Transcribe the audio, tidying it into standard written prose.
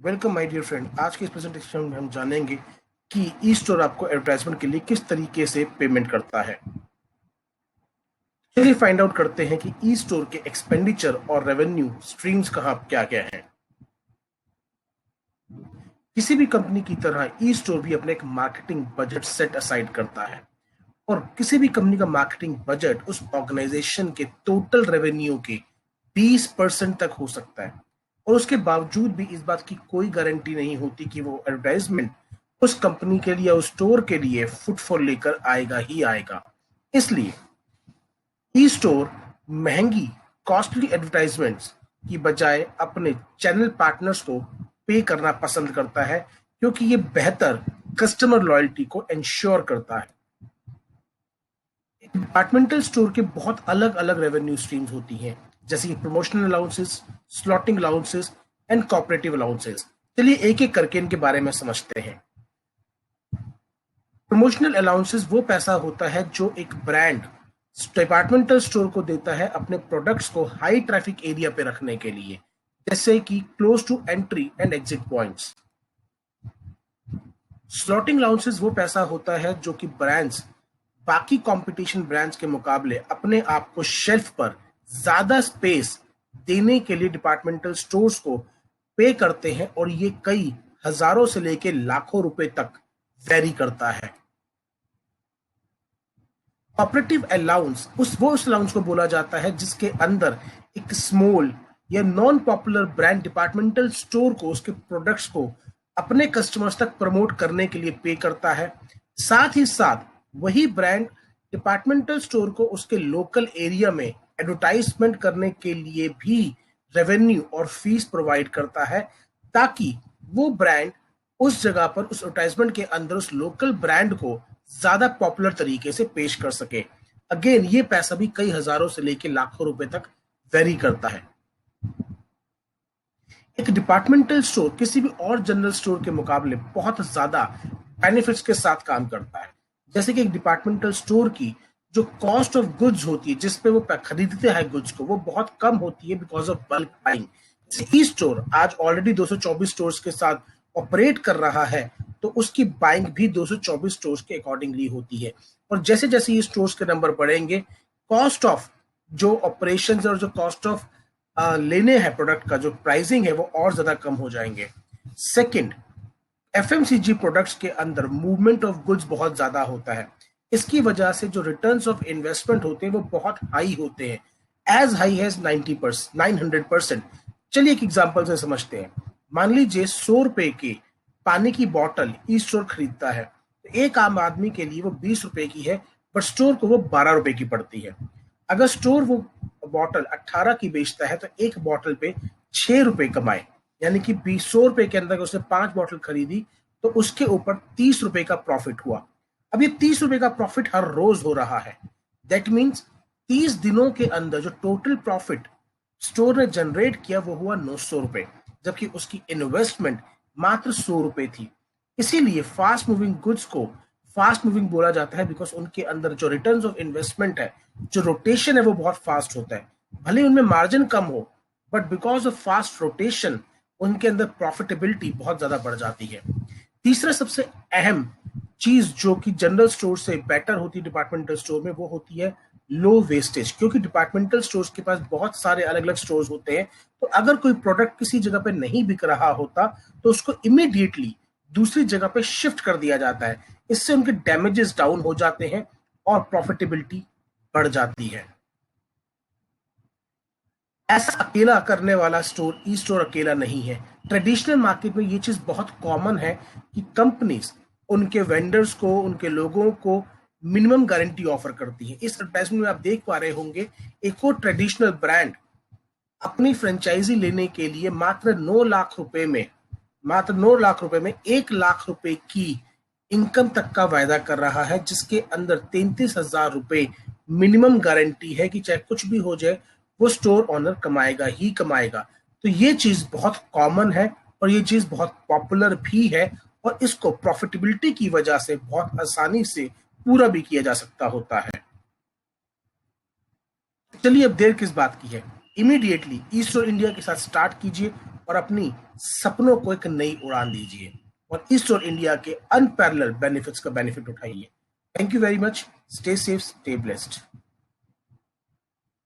Welcome my dear friend. आज के इस प्रेजेंटेशन में हम जानेंगे कि ई स्टोर आपको एडवर्टाइजमेंट के लिए किस तरीके से पेमेंट करता है। चलिए फाइंड आउट करते हैं कि ई स्टोर के एक्सपेंडिचर और रेवेन्यू स्ट्रीम्स कहाँ क्या क्या हैं। किसी भी कंपनी की तरह ई स्टोर भी अपने एक मार्केटिंग बजट सेट असाइड करता है और किसी भी कंपनी का मार्केटिंग बजट उस ऑर्गेनाइजेशन के टोटल रेवेन्यू के 20% तक हो सकता है। और उसके बावजूद भी इस बात की कोई गारंटी नहीं होती कि वो एडवर्टाइजमेंट उस कंपनी के लिए उस स्टोर के लिए फुटफॉल लेकर आएगा ही आएगा। इसलिए ई स्टोर महंगी कॉस्टली एडवर्टाइजमेंट्स की बजाय अपने चैनल पार्टनर्स को पे करना पसंद करता है, क्योंकि ये बेहतर कस्टमर लॉयल्टी को इंश्योर करता है। डिपार्टमेंटल स्टोर के बहुत अलग अलग रेवेन्यू स्ट्रीम्स होती हैं, जैसे कि promotional allowances, slotting allowances and cooperative allowances. चलिए एक एक करके इनके बारे में समझते हैं। प्रमोशनल अलाउंसेस वो पैसा होता है जो एक ब्रांड डिपार्टमेंटल स्टोर को देता है अपने प्रोडक्ट्स को हाई ट्रैफिक एरिया पे रखने के लिए, जैसे कि close to entry and exit points. Slotting allowances वो पैसा होता है जो कि ब्रांड्स बाकी कंपटीशन ब्रांड्स के मुकाबले अपने आप को शेल्फ पर ज्यादा स्पेस देने के लिए डिपार्टमेंटल स्टोर्स को पे करते हैं, और ये कई हजारों से लेकर लाखों रुपए तक वेरी करता है। ऑपरेटिव अलाउंस उस अलाउंस को बोला जाता है जिसके अंदर एक स्मॉल या non popular brand departmental store को उसके प्रोडक्ट्स को अपने कस्टमर्स तक प्रमोट करने के लिए पे करता है। साथ ही साथ वही ब्रांड डिपार्टमेंटल स्टोर को उसके लोकल एरिया में एडवर्टाइजमेंट करने के लिए भी रेवेन्यू और फीस प्रोवाइड करता है, ताकि वो ब्रांड उस जगह पर उस एडवर्टाइजमेंट के अंदर उस लोकल ब्रांड को ज्यादा पॉपुलर तरीके से पेश कर सके। अगेन ये पैसा भी कई हजारों से लेकर लाखों रुपए तक वेरी करता है। एक डिपार्टमेंटल स्टोर किसी भी और जनरल स्टोर के मुकाबले बहुत ज्यादा बेनिफिट्स के साथ काम करता है। जैसे कि एक डिपार्टमेंटल स्टोर की जो कॉस्ट ऑफ गुड्स होती है, जिसपे वो खरीदते हैं गुड्स को, वो बहुत कम होती है because of bulk buying. E store आज ऑलरेडी 224 स्टोर्स के साथ ऑपरेट कर रहा है, तो उसकी बाइंग भी 224 स्टोर्स के अकॉर्डिंगली होती है। और जैसे जैसे ये स्टोर्स के नंबर बढ़ेंगे, कॉस्ट ऑफ जो ऑपरेशन और जो कॉस्ट ऑफ लेने हैं प्रोडक्ट का जो प्राइसिंग है वो और ज्यादा कम हो जाएंगे। सेकंड, एफएमसीजी प्रोडक्ट्स के अंदर मूवमेंट ऑफ गुड्स बहुत ज्यादा होता है। इसकी वजह से जो रिटर्न्स ऑफ इन्वेस्टमेंट होते हैं वो बहुत हाई होते हैं, एज हाई एज 90%, 900%। चलिए एक एग्जांपल से समझते हैं। मान लीजिए 100 रुपए की पानी की बोतल ई स्टोर खरीदता है, तो एक आम आदमी के लिए वो 20 रुपए की है, बट स्टोर को वो 12 रुपए की पड़ती है। अगर स्टोर वो बॉटल 18 की बेचता है, तो एक बॉटल पे 6 रुपए कमाए, यानी कि 100 रुपए के अंदर उसने 5 बॉटल खरीदी, तो उसके ऊपर 30 रुपए का प्रॉफिट हुआ। अब ये 30 रुपए का प्रॉफिट हर रोज हो रहा है। दैट मीन्स 30 दिनों के अंदर जो टोटल प्रॉफिट स्टोर ने जनरेट किया वो हुआ 900 रुपए, जबकि उसकी इन्वेस्टमेंट मात्र 100 रुपए थी। इसीलिए फास्ट मूविंग गुड्स को फास्ट मूविंग बोला जाता है, बिकॉज उनके अंदर जो रिटर्न्स ऑफ इन्वेस्टमेंट है, जो रोटेशन है, वो बहुत फास्ट होता है। भले उनमें मार्जिन कम हो, but because of fast rotation उनके अंदर प्रॉफिटेबिलिटी बहुत ज्यादा बढ़ जाती है। तीसरा सबसे अहम चीज जो कि जनरल स्टोर से बेटर होती है डिपार्टमेंटल स्टोर में, वो होती है लो वेस्टेज। क्योंकि डिपार्टमेंटल स्टोर्स के पास बहुत सारे अलग अलग स्टोर्स होते हैं, तो अगर कोई प्रोडक्ट किसी जगह पे नहीं बिक रहा होता, तो उसको इमीडिएटली दूसरी जगह पे शिफ्ट कर दिया जाता है। इससे उनके डैमेजेस डाउन हो जाते हैं और प्रॉफिटेबिलिटी बढ़ जाती है। ऐसा अकेला करने वाला स्टोर ई स्टोर अकेला नहीं है। ट्रेडिशनल मार्केट में ये चीज बहुत कॉमन है कि कंपनीज उनके वेंडर्स को, उनके लोगों को मिनिमम गारंटी ऑफर करती है। इस एडवर्टाइजमेंट में आप देख पा रहे होंगे, एक और ट्रेडिशनल ब्रांड अपनी फ्रेंचाइजी लेने के लिए मात्र 9 लाख रुपए में 1 लाख रुपए की इनकम तक का वायदा कर रहा है, जिसके अंदर 33,000 रुपए मिनिमम गारंटी है कि चाहे कुछ भी हो जाए वो स्टोर ओनर कमाएगा ही कमाएगा। तो ये चीज बहुत कॉमन है और ये चीज बहुत पॉपुलर भी है, और इसको प्रॉफिटेबिलिटी की वजह से बहुत आसानी से पूरा भी किया जा सकता होता है। चलिए अब देर किस बात की है, इमीडिएटली ई स्टोर इंडिया के साथ स्टार्ट कीजिए और अपनी सपनों को एक नई उड़ान दीजिए और ईस्टर्न इंडिया के अनपैरेलल बेनिफिट्स का बेनिफिट उठाइए। Thank you very much. Stay safe, stay blessed.